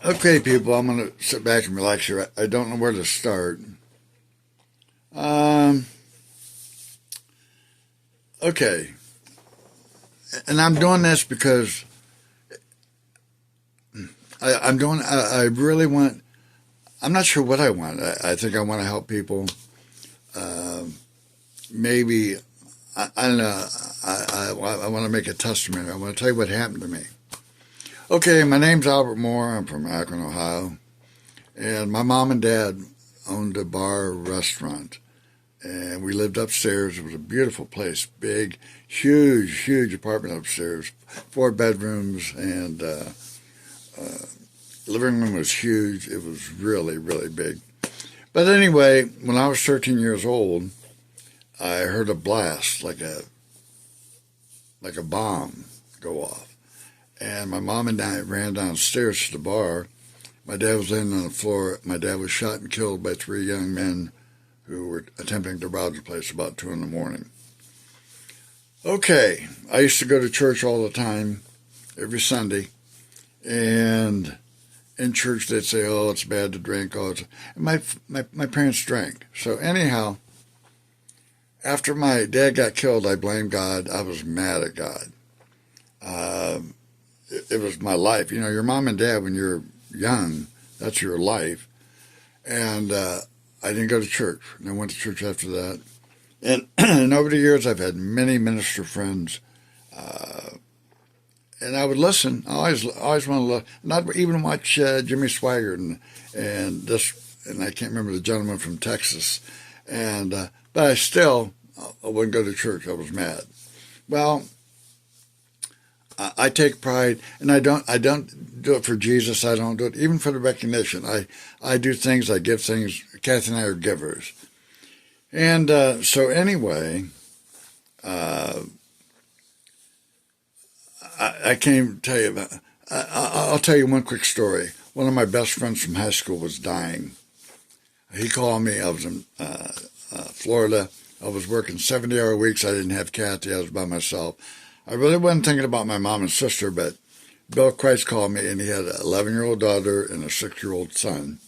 Okay, people, I'm going to sit back and relax here. I don't know where to start. Um, okay, and I'm doing this because I'm doing. I really want. I'm not sure what I want. I think I want to help people. Maybe I don't know. I want to make a testimony. I want to tell you what happened to me. Okay, my name's Albert Moore. I'm from Akron, Ohio, and my mom and dad owned a bar restaurant. And we lived upstairs. It was a beautiful place, big, huge apartment upstairs, 4 bedrooms, and living room was huge. It was really big. But anyway, when I was 13 years old, I heard a blast, like a bomb, go off, and my mom and I ran downstairs to the bar. My dad was laying on the floor. My dad was shot and killed by 3 young men who were attempting to rob the place about 2 in the morning. Okay, I used to go to church all the time, every Sunday, and in church they'd say, "Oh, it's bad to drink." Oh, and my parents drank. So anyhow, after my dad got killed, I blamed God. I was mad at God. It was my life. You know, your mom and dad when you're young, that's your life. And I didn't go to church. And I went to church after that. And over the years, I've had many minister friends. And I would listen. I always want to listen. Not even watch Jimmy Swaggart and I can't remember the gentleman from Texas. But I wouldn't go to church. I was mad. Well, I take pride, and I don't do it for Jesus. I don't do it even for the recognition. I do things. I give things. Kathy and I are givers, and so anyway, I came to tell you about. I'll tell you one quick story. One of my best friends from high school was dying. He called me. I was in Florida. I was working 70-hour weeks. I didn't have Kathy. I was by myself. I really wasn't thinking about my mom and sister, but Bill Christ called me, and he had an 11-year-old daughter and a 6-year-old son,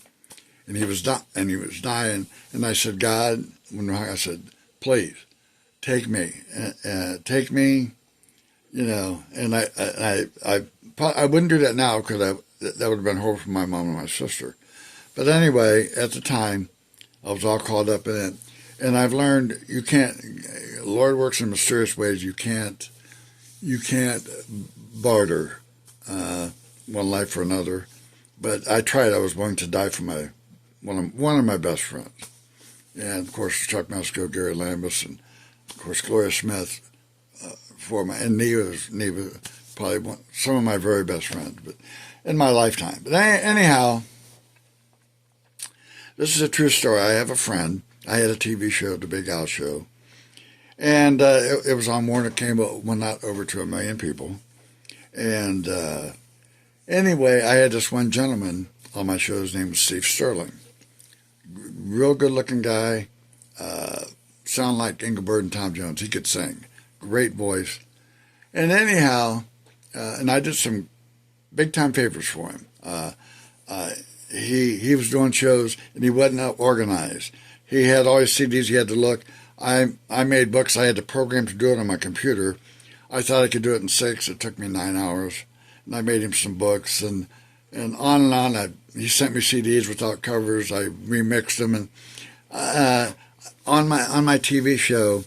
and he was dying. And I said, God, I said, please take me, take me, you know. And I wouldn't do that now because that would have been horrible for my mom and my sister. But anyway, at the time, I was all caught up in it, and I've learned you can't. The Lord works in mysterious ways. You can't barter one life for another. But I tried. I was willing to die for one of my best friends. And, of course, Chuck Mesco, Gary Lambus, and, of course, Gloria Smith, and Neva, probably some of my very best friends but in my lifetime. But anyhow, this is a true story. I have a friend. I had a TV show, The Big Al Show. And it was on Warner Cable, went out over to 1 million people. And anyway, I had this one gentleman on my show. His name was Steve Sterling. Real good-looking guy. Sound like Engelbert and Tom Jones. He could sing. Great voice. And anyhow, and I did some big-time favors for him. He was doing shows, and he wasn't organized. He had all his CDs. He had to look. I made books. I had the program to do it on my computer. I thought I could do it in 6. It took me 9 hours. And I made him some books and on and on. He sent me CDs without covers. I remixed them. And on my TV show,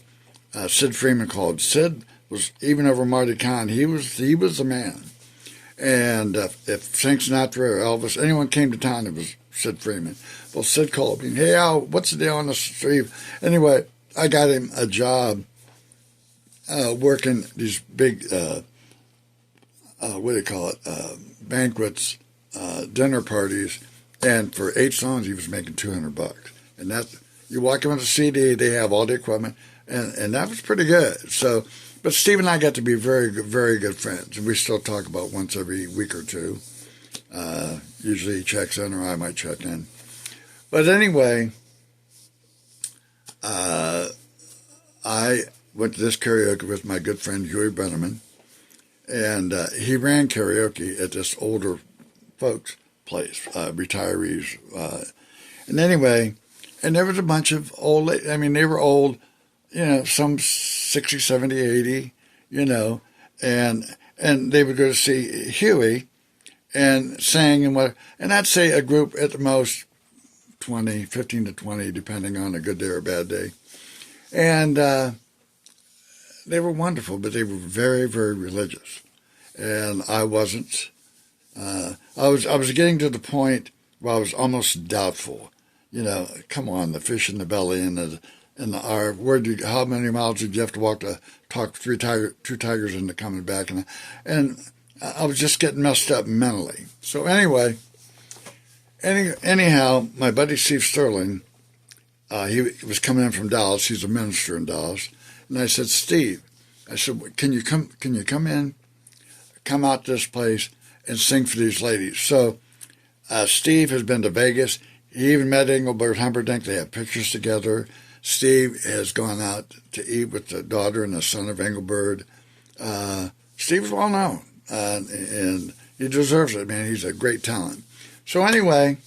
Sid Freeman called. Sid was even over Marty Kahn. He was the man. And if Frank Sinatra or Elvis, anyone came to town, it was Sid Freeman. Well, Sid called me. Hey, Al, what's the deal on the street? Anyway, I got him a job working these big, what do you call it, banquets, dinner parties, and for 8 songs he was making $200. And that you walk in with a CD, they have all the equipment, and that was pretty good. So, but Steve and I got to be very good friends, and we still talk about once every week or two. Usually he checks in, or I might check in. But anyway. I went to this karaoke with my good friend Huey Brenneman, and he ran karaoke at this older folks' place, retirees. And anyway, and there was a bunch of old, I mean, they were old, some 60, 70, 80, and they would go to see Huey and sing and I'd say a group at the most 20, 15 to 20, depending on a good day or a bad day. And they were wonderful, but they were very, very religious. And I wasn't. I was getting to the point where I was almost doubtful. Come on, the fish in the belly and the how many miles did you have to walk to talk two tigers into coming back? And I was just getting messed up mentally. So anyway, anyhow, my buddy Steve Sterling, he was coming in from Dallas. He's a minister in Dallas. And I said, Steve, can you come in, come out to this place and sing for these ladies? So Steve has been to Vegas. He even met Engelbert Humperdinck. They have pictures together. Steve has gone out to eat with the daughter and the son of Engelbert. Steve's well known, and he deserves it, man. He's a great talent. So anyway,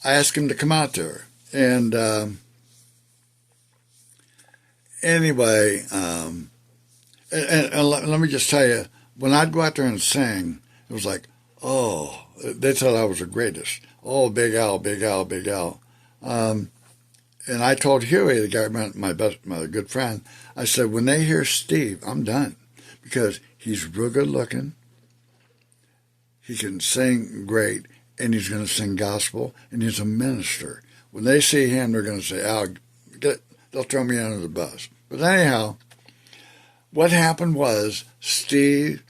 I asked him to come out there. And anyway, and let me just tell you, when I'd go out there and sing, it was like, oh, they thought I was the greatest. Oh, Big Al, Big Al, Big Al. And I told Huey, the guy, my good friend, I said, when they hear Steve, I'm done. Because he's real good looking. He can sing great. And he's going to sing gospel. And he's a minister. When they see him, they're going to say, they'll throw me under the bus. But anyhow, what happened was Steve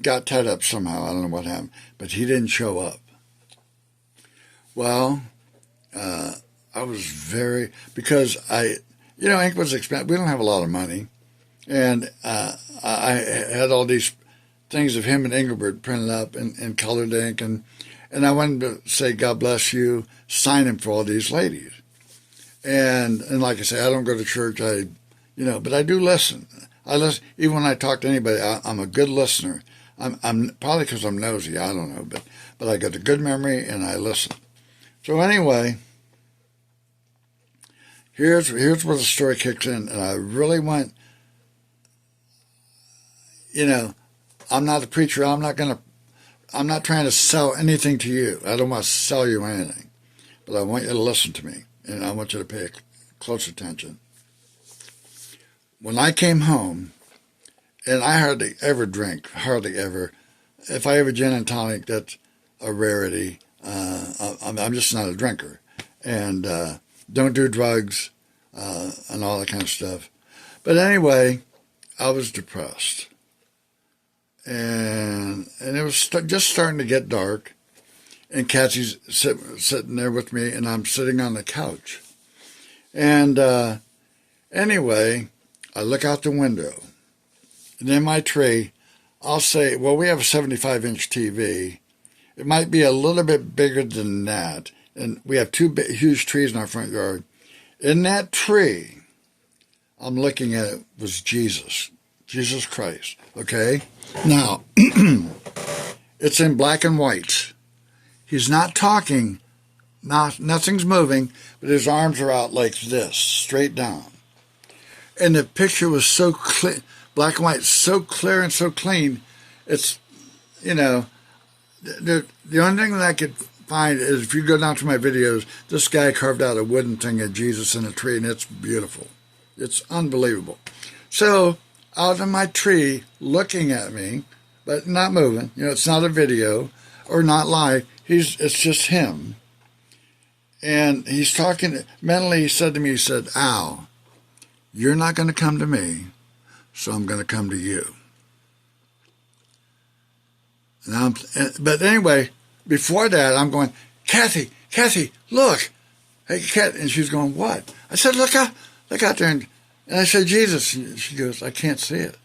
got tied up somehow. I don't know what happened. But he didn't show up. Well, I was because ink was expensive. We don't have a lot of money. And I had all these things of him and Engelbert printed up in colored ink. And I wanted to say, God bless you, sign him for all these ladies. And like I say, I don't go to church. But I do listen. I listen. Even when I talk to anybody, I'm a good listener. I'm probably because I'm nosy. I don't know. But I got a good memory and I listen. So anyway, here's where the story kicks in, and I really went. I'm not a preacher. I'm not trying to sell anything to you. I don't want to sell you anything, but I want you to listen to me, and I want you to pay close attention. When I came home, and I hardly ever drink, hardly ever. If I have a gin and tonic, that's a rarity. I'm just not a drinker, and don't do drugs and all that kind of stuff. But anyway, I was depressed, and it was just starting to get dark. And Kathy's sitting there with me, and I'm sitting on the couch. And anyway, I look out the window, and in my tree, I'll say, well, we have a 75-inch TV. It might be a little bit bigger than that. And we have two huge trees in our front yard. In that tree, I'm looking at it, was Jesus Christ, okay? Now, it's in black and white. He's not talking, nothing's moving, but his arms are out like this, straight down. And the picture was so clear, black and white, so clear and so clean. It's, the only thing that I could find is if you go down to my videos, this guy carved out a wooden thing of Jesus in a tree, and it's beautiful. It's unbelievable. So, out of my tree, looking at me, but not moving, it's not a video or not live. It's just him. And he's talking, mentally he said to me, Al, you're not going to come to me, so I'm going to come to you. But anyway, before that, I'm going, Kathy, look. Hey, Kat. And she's going, what? I said, look out there. And I said, Jesus. And she goes, I can't see it.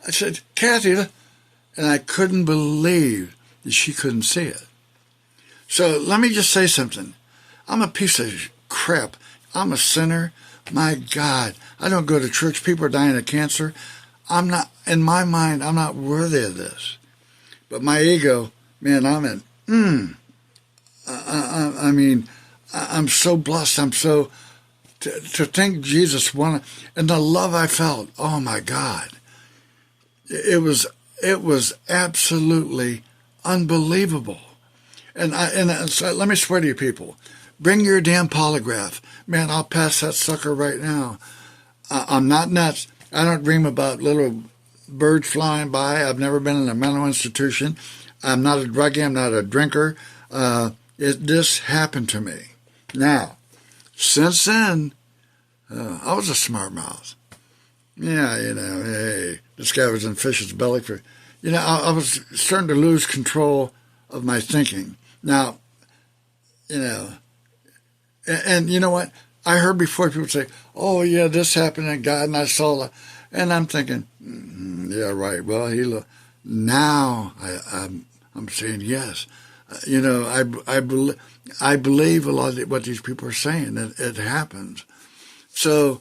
I said, Kathy. And I couldn't believe that she couldn't see it. So let me just say something. I'm a piece of crap. I'm a sinner. My God. I don't go to church. People are dying of cancer. In my mind, I'm not worthy of this. But my ego, man, I'm in I mean, I'm so blessed. I'm so to think Jesus won, and the love I felt. Oh my God, it was absolutely unbelievable. And so let me swear to you, people, bring your damn polygraph, man. I'll pass that sucker right now. I'm not nuts. I don't dream about little birds flying by. I've never been in a mental institution. I'm not a druggie. I'm not a drinker. This happened to me. Now, since then, I was a smart mouth. Yeah, hey, this guy was in fish's belly for, I was starting to lose control of my thinking. Now, and you know what? I heard before people say, oh, yeah, this happened in God, and I saw that. And I'm thinking, yeah, right. Well, now I'm saying yes. I believe a lot of what these people are saying. It happens. So,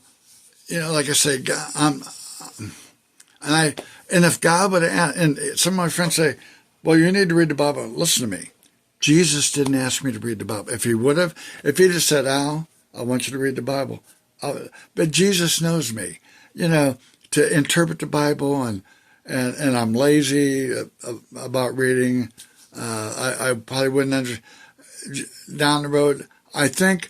like I say, God, and if God would have, and some of my friends say, well, you need to read the Bible. Listen to me. Jesus didn't ask me to read the Bible. If he'd have said, Al, I want you to read the Bible. But Jesus knows me, to interpret the Bible, and I'm lazy about reading. I probably wouldn't down the road. I think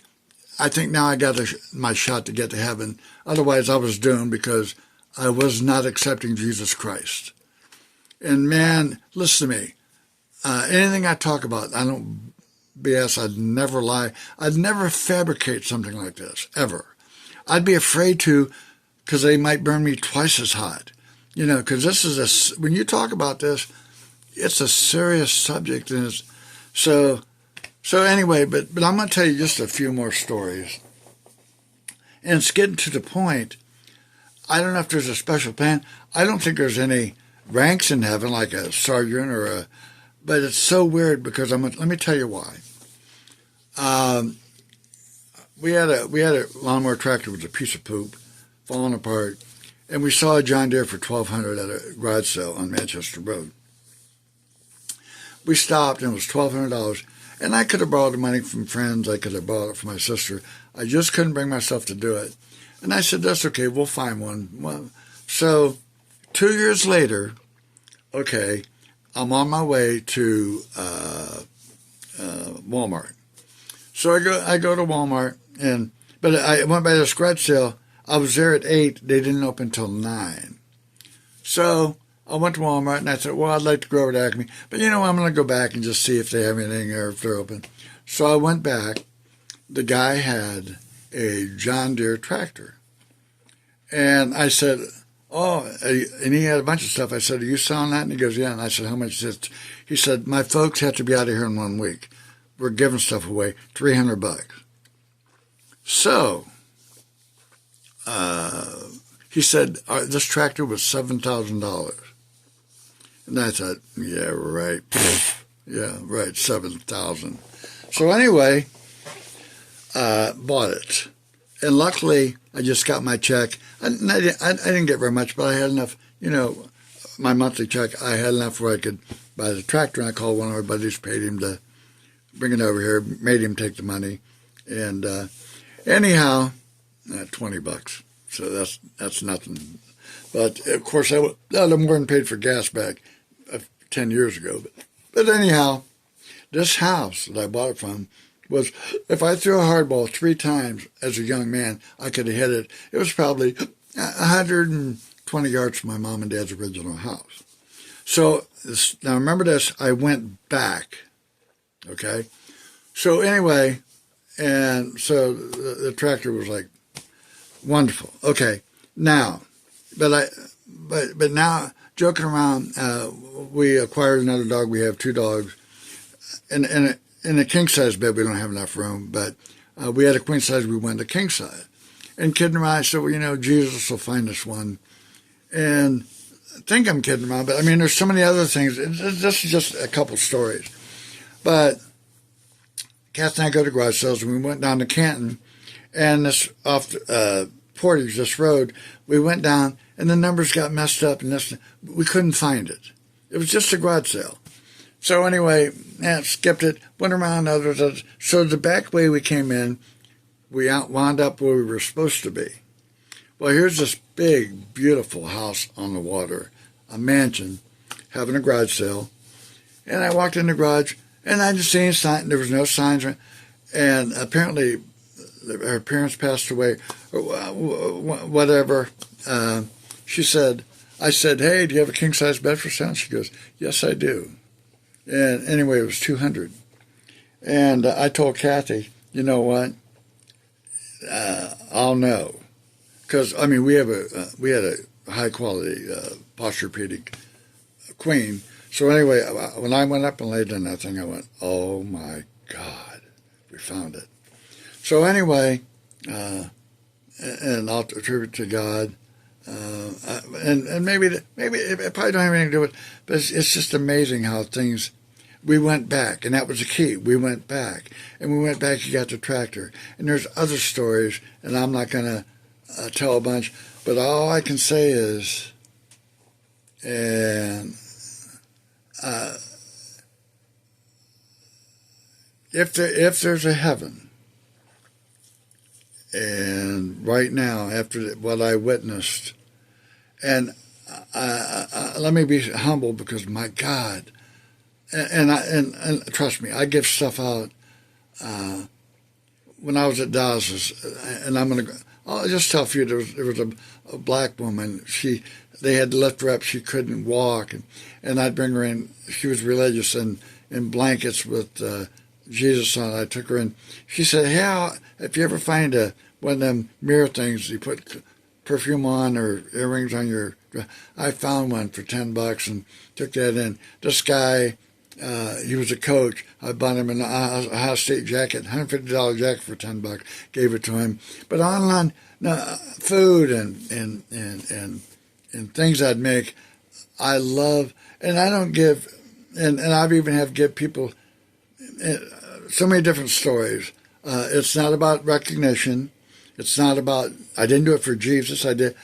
now I got my shot to get to heaven. Otherwise, I was doomed because I was not accepting Jesus Christ. And man, listen to me. Anything I talk about, I don't BS. I'd never lie. I'd never fabricate something like this, ever. I'd be afraid to, because they might burn me twice as hot. Because this is when you talk about this, it's a serious subject. And so anyway, but I'm going to tell you just a few more stories. And it's getting to the point, I don't know if there's a special plan. I don't think there's any ranks in heaven like a sergeant but it's so weird because let me tell you why. We had a lawnmower tractor with a piece of poop falling apart, and we saw a John Deere for $1,200 at a garage sale on Manchester Road. We stopped, and it was $1,200, and I could have borrowed the money from friends. I could have borrowed it from my sister. I just couldn't bring myself to do it. And I said, that's okay, we'll find one. Well, so 2 years later, okay, I'm on my way to Walmart. So I go to Walmart, but I went by the garage sale. I was there at 8. They didn't open until 9. So I went to Walmart, and I said, well, I'd like to go over to Acme. But, I'm going to go back and just see if they have anything or if they're open. So I went back. The guy had a John Deere tractor. And I said, oh, and he had a bunch of stuff. I said, are you selling that? And he goes, yeah. And I said, how much is it? He said, my folks have to be out of here in 1 week. We're giving stuff away, $300. So, he said, this tractor was $7,000. And I thought, yeah, right. Yeah, right, $7,000. So anyway, bought it. And luckily, I just got my check. I didn't get very much, but I had enough, my monthly check, I had enough where I could buy the tractor. And I called one of our buddies, paid him to bring it over here, made him take the money. And anyhow, $20. So that's nothing. But, of course, I'd have more than paid for gas back 10 years ago. But anyhow, this house that I bought it from was, if I threw a hard ball 3 times as a young man, I could have hit it. It was probably 120 yards from my mom and dad's original house. So, now remember this, I went back, okay? So anyway, and so the tractor was like, wonderful. Okay, now, but now, joking around, we acquired another dog. We have 2 dogs. In a king-size bed, we don't have enough room, but we had a queen size, we went to king size. And kidding around, I said, well, Jesus will find us one. And I think I'm kidding around, but I mean, there's so many other things. This is just a couple stories. But Kath and I go to garage sales, and we went down to Canton, and this off Portage, this road, we went down, and the numbers got messed up, and we couldn't find it. It was just a garage sale. So anyway, skipped it, went around others. So the back way we came in, we wound up where we were supposed to be. Well, here's this big, beautiful house on the water, a mansion, having a garage sale. And I walked in the garage, and I just seen sign. There was no signs, and apparently, her parents passed away, or whatever. She said, "I said, hey, do you have a king size bed for sale?" She goes, "Yes, I do." And anyway, it was $200. And I told Kathy, you know what? I'll know, because I mean we had a high quality Posturepedic queen. So anyway, when I went up and laid in that thing, I went, "Oh my God, we found it." So anyway, and I'll attribute to God, and maybe it probably don't have anything to do with, but it's just amazing how things. We went back, and that was the key. We went back, and we went back. You got the tractor, and there's other stories, and I'm not gonna tell a bunch, but all I can say is, and if there's a heaven, and right now after what I witnessed, and let me be humble because my God, and trust me, I give stuff out. When I was at Dallas, and I'll just tell a few. There was a black woman. They had to lift her up. She couldn't walk, and I'd bring her in. She was religious and in blankets with Jesus on it. I took her in. She said, "Hey, if you ever find one of them mirror things, you put perfume on or earrings on your." I found one for $10 and took that in. This guy, he was a coach. I bought him an Ohio State jacket, $150 jacket for $10. Gave it to him. But online, food and things I'd make, I love, and I don't give, and I've even have give people so many different stories. It's not about recognition. It's not about, I didn't do it for Jesus. I did.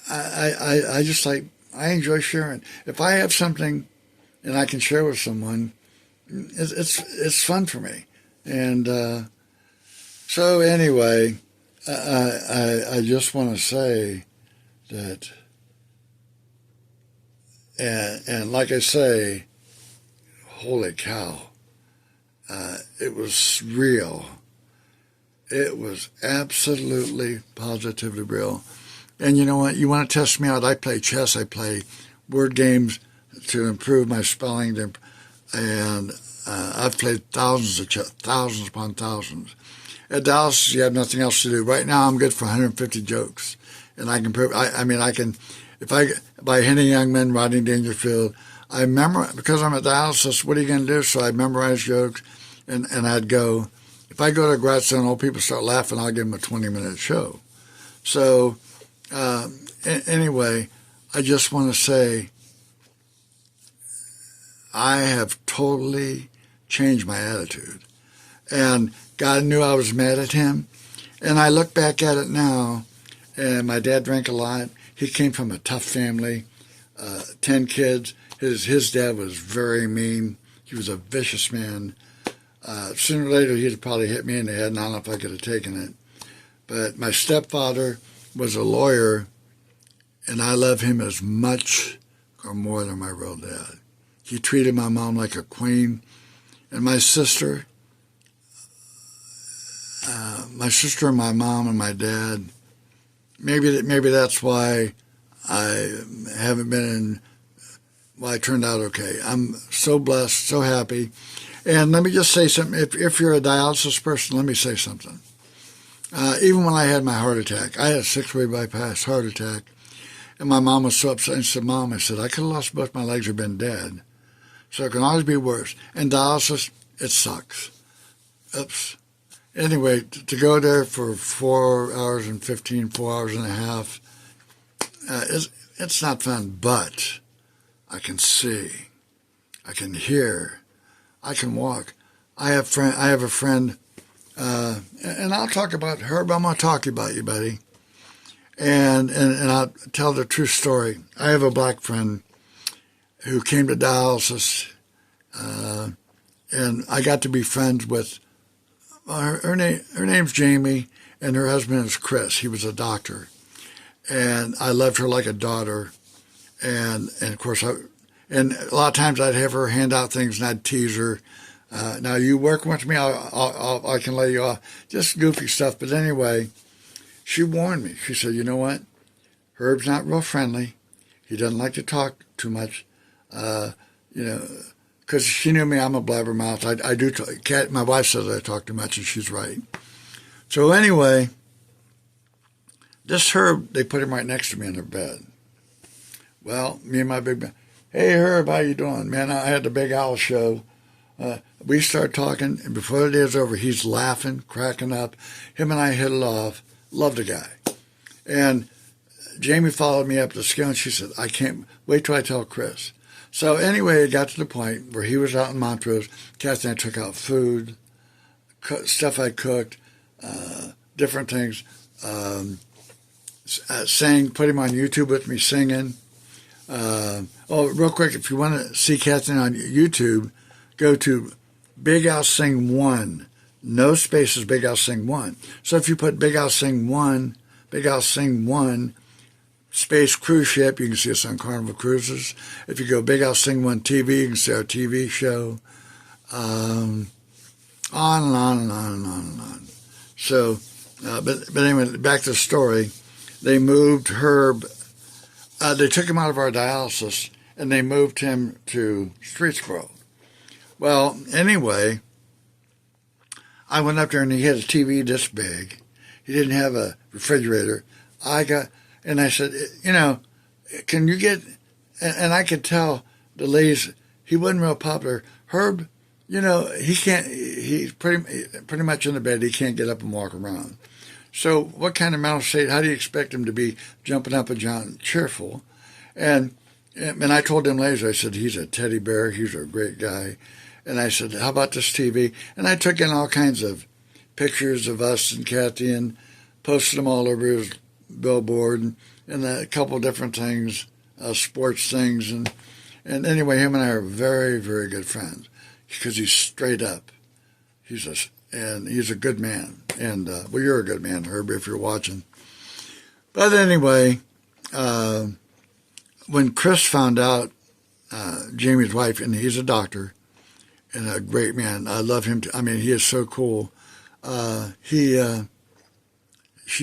I just like, I enjoy sharing. If I have something and I can share with someone, it's fun for me. And so anyway, I just want to say that, and like I say, holy cow, it was real. It was absolutely, positively real. And you know what? You want to test me out? I play chess. I play word games to improve my spelling. And I've played thousands of chess, thousands upon thousands. At Dallas, you have nothing else to do. Right now, I'm good for 150 jokes. And I can prove, I can, by hitting young men, Rodney Dangerfield, I memorize, because I'm at Dallas, that's what are you going to do? So I memorize jokes, and I'd go, if I go to a garage sale and old people start laughing, I'll give them a 20-minute show. So, anyway, I just want to say I have totally changed my attitude. And God knew I was mad at him. And I look back at it now, and my dad drank a lot. He came from a tough family, 10 kids. His dad was very mean. He was a vicious man. Sooner or later, he'd have probably hit me in the head, and I don't know if I could have taken it. But my stepfather was a lawyer, and I love him as much or more than my real dad. He treated my mom like a queen. And my sister and my mom and my dad, maybe that's why I haven't been in, well, I turned out okay. I'm so blessed, so happy. And let me just say something. If you're a dialysis person, let me say something. Even when I had my heart attack, I had a 6-way bypass heart attack. And my mom was so upset. And she said, Mom, I said, I could have lost both my legs or been dead. So it can always be worse. And dialysis, it sucks. Oops. Anyway, to go there for 4 hours and 4 hours and a half, it's not fun. But I can see, I can hear, I can walk. I have a friend, and I'll talk about her, but I'm going to talk about you, buddy. And I'll tell the true story. I have a black friend who came to dialysis, And I got to be friends with her name's Jamie, and her husband is Chris. He was a doctor, and I loved her like a daughter. And of course, and a lot of times I'd have her hand out things, and I'd tease her. Now you working with me, I can lay you off. Just goofy stuff. But anyway, she warned me. She said, "You know what? Herb's not real friendly. He doesn't like to talk too much. You know." Because she knew me, I'm a blabbermouth. I do. My wife says I talk too much, and she's right. So anyway, this Herb, they put him right next to me in their bed. Well, me and my big man, hey Herb, how you doing, man? I had the Big Owl show. We start talking, and before the day is over, he's laughing, cracking up. Him and I hit it off. Love the guy. And Jamie followed me up the scale, and she said, "I can't wait till I tell Chris." So anyway, it got to the point where he was out in Montrose. Kathy and I took out food, stuff I cooked, different things. Sang, put him on YouTube with me singing. Real quick, if you want to see Kathy on YouTube, go to Big Al Sing 1. No spaces, Big Al Sing 1. So if you put Big Al Sing 1, Big Al Sing 1, Space Cruise Ship, you can see us on Carnival Cruises. If you go Big Al Sing 1 TV, you can see our TV show. On and on and on and on and on. So, but anyway, back to the story. They moved Herb, they took him out of our dialysis, and they moved him to Streetsboro. Well, anyway, I went up there, and he had a TV this big. He didn't have a refrigerator. And I said, you know, can you get, and I could tell the ladies, he wasn't real popular. Herb, you know, he's pretty much in the bed. He can't get up and walk around. So what kind of mental state, how do you expect him to be jumping up and down cheerful? And I told them ladies, I said, he's a teddy bear. He's a great guy. And I said, how about this TV? And I took in all kinds of pictures of us and Kathy and posted them all over his billboard and a couple different things, sports things. And anyway, him and I are very, very good friends because he's straight up. He's a good man. And, well, you're a good man, Herb, if you're watching. But anyway, when Chris found out, Jamie's wife, and he's a doctor and a great man. I love him. I mean, he is so cool. She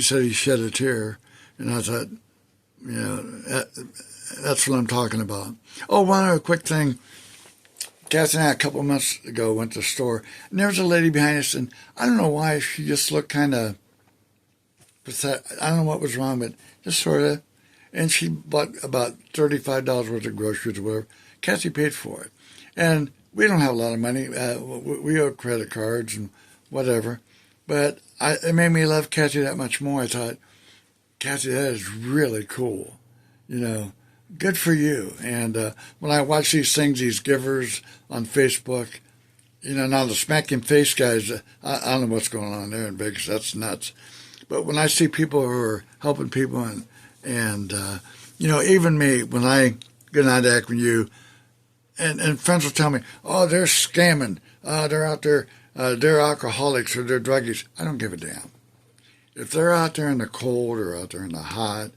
said he shed a tear, and I thought, you know, that's what I'm talking about. Oh, one other quick thing. Kathy and I, a couple of months ago, went to the store, and there was a lady behind us, and I don't know why, she just looked kind of pathetic. I don't know what was wrong, but just sort of. And she bought about $35 worth of groceries or whatever. Kathy paid for it. And we don't have a lot of money. We owe credit cards and whatever. But it made me love Kathy that much more. I thought, Kathy, that is really cool. You know, good for you. And when I watch these things, these givers on Facebook, you know, now the smacking face guys, I don't know what's going on there in Vegas. That's nuts. But when I see people who are helping people and you know, even me, when I get on Akron U, and friends will tell me, oh, they're scamming. They're out there. They're alcoholics or they're druggies. I don't give a damn. If they're out there in the cold or out there in the hot,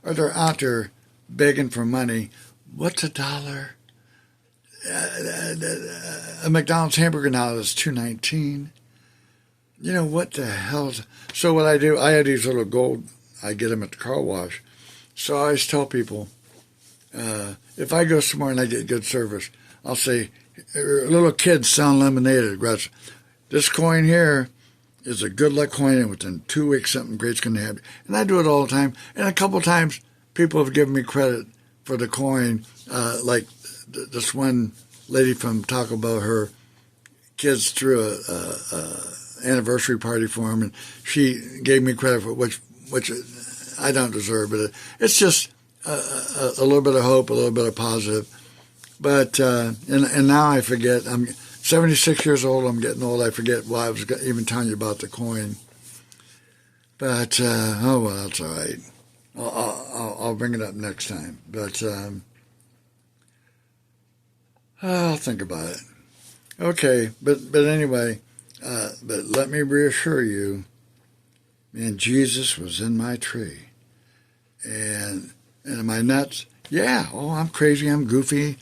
or they're out there begging for money, what's $1? A McDonald's hamburger now is $2.19. You know, what the hell? So what I do, I have these little gold, I get them at the car wash. So I always tell people, if I go somewhere and I get good service, I'll say, little kids selling lemonade at Gretsch, this coin here is a good luck coin, and within 2 weeks something great's going to happen. And I do it all the time. And a couple of times people have given me credit for the coin, like this one lady from Taco Bell, her kids threw a anniversary party for him, and she gave me credit for which I don't deserve, but it's just a little bit of hope, a little bit of positive. But and now I forget. I'm 76 years old. I'm getting old. I forget why I was even telling you about the coin. But oh well, that's all right. I'll bring it up next time. But I'll think about it. Okay, but anyway, but let me reassure you, man, Jesus was in my tree. And am I nuts? Yeah. Oh, I'm crazy. I'm goofy.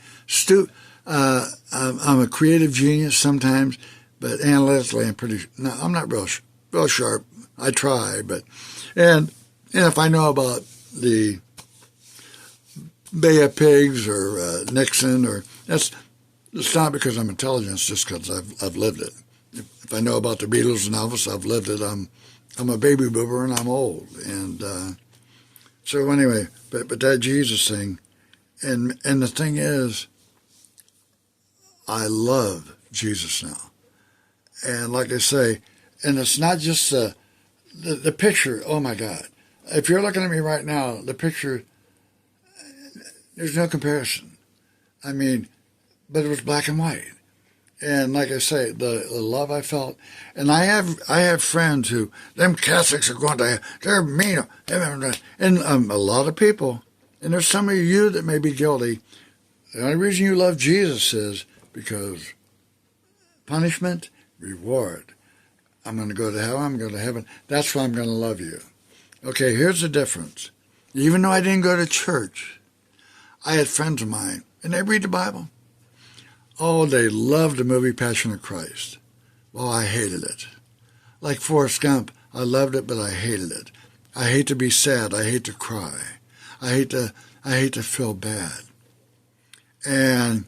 I'm a creative genius sometimes, but analytically, I'm pretty. No, I'm not real sharp. I try, but and if I know about the Bay of Pigs or Nixon, or that's it's not because I'm intelligent. It's just because I've lived it. If I know about the Beatles and Elvis, I've lived it. I'm a baby boomer and I'm old. And so anyway, but that Jesus thing, and the thing is, I love Jesus now. And like I say, and it's not just the picture. Oh my God! If you're looking at me right now, the picture, there's no comparison. I mean, but it was black and white. And like I say, the love I felt, and I have friends who them Catholics are going to they're mean, and a lot of people, and there's some of you that may be guilty. The only reason you love Jesus is because punishment, reward. I'm going to go to hell. I'm going to heaven. That's why I'm going to love you. Okay, here's the difference. Even though I didn't go to church, I had friends of mine, and they read the Bible. Oh, they loved the movie Passion of Christ. Well, I hated it. Like Forrest Gump, I loved it, but I hated it. I hate to be sad. I hate to cry. I hate to feel bad. And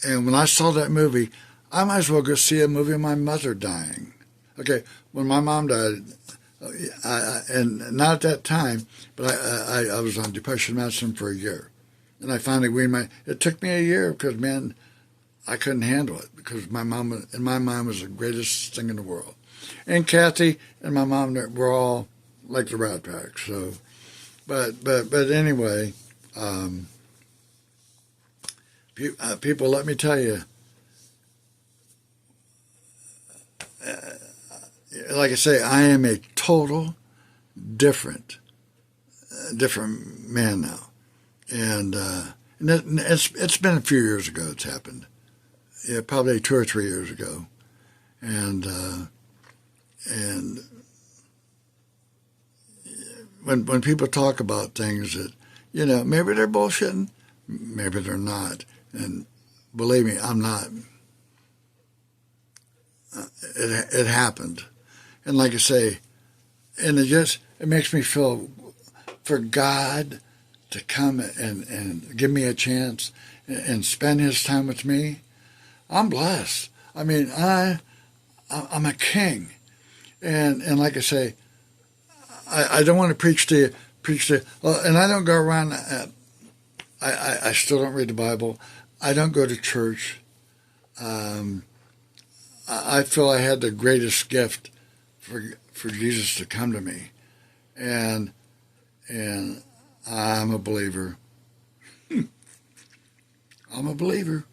when I saw that movie, I might as well go see a movie of my mother dying. Okay, when my mom died, and not at that time, but I was on depression medicine for a year. And I finally weaned it took me a year because, man, I couldn't handle it because my mom, in my mind, was the greatest thing in the world. And Kathy and my mom were all like the Rat Pack. So, but anyway, people, let me tell you, like I say, I am a total different man now, and it's been a few years ago it's happened. Yeah, probably 2 or 3 years ago, and when people talk about things that maybe they're bullshitting, maybe they're not, and believe me, I'm not. It happened, and like I say, and it makes me feel for God to come and give me a chance and spend His time with me. I'm blessed. I mean, I'm a king, and like I say, I don't want to preach to you, and I don't go around. I still don't read the Bible. I don't go to church. I feel I had the greatest gift for Jesus to come to me, and I'm a believer. I'm a believer.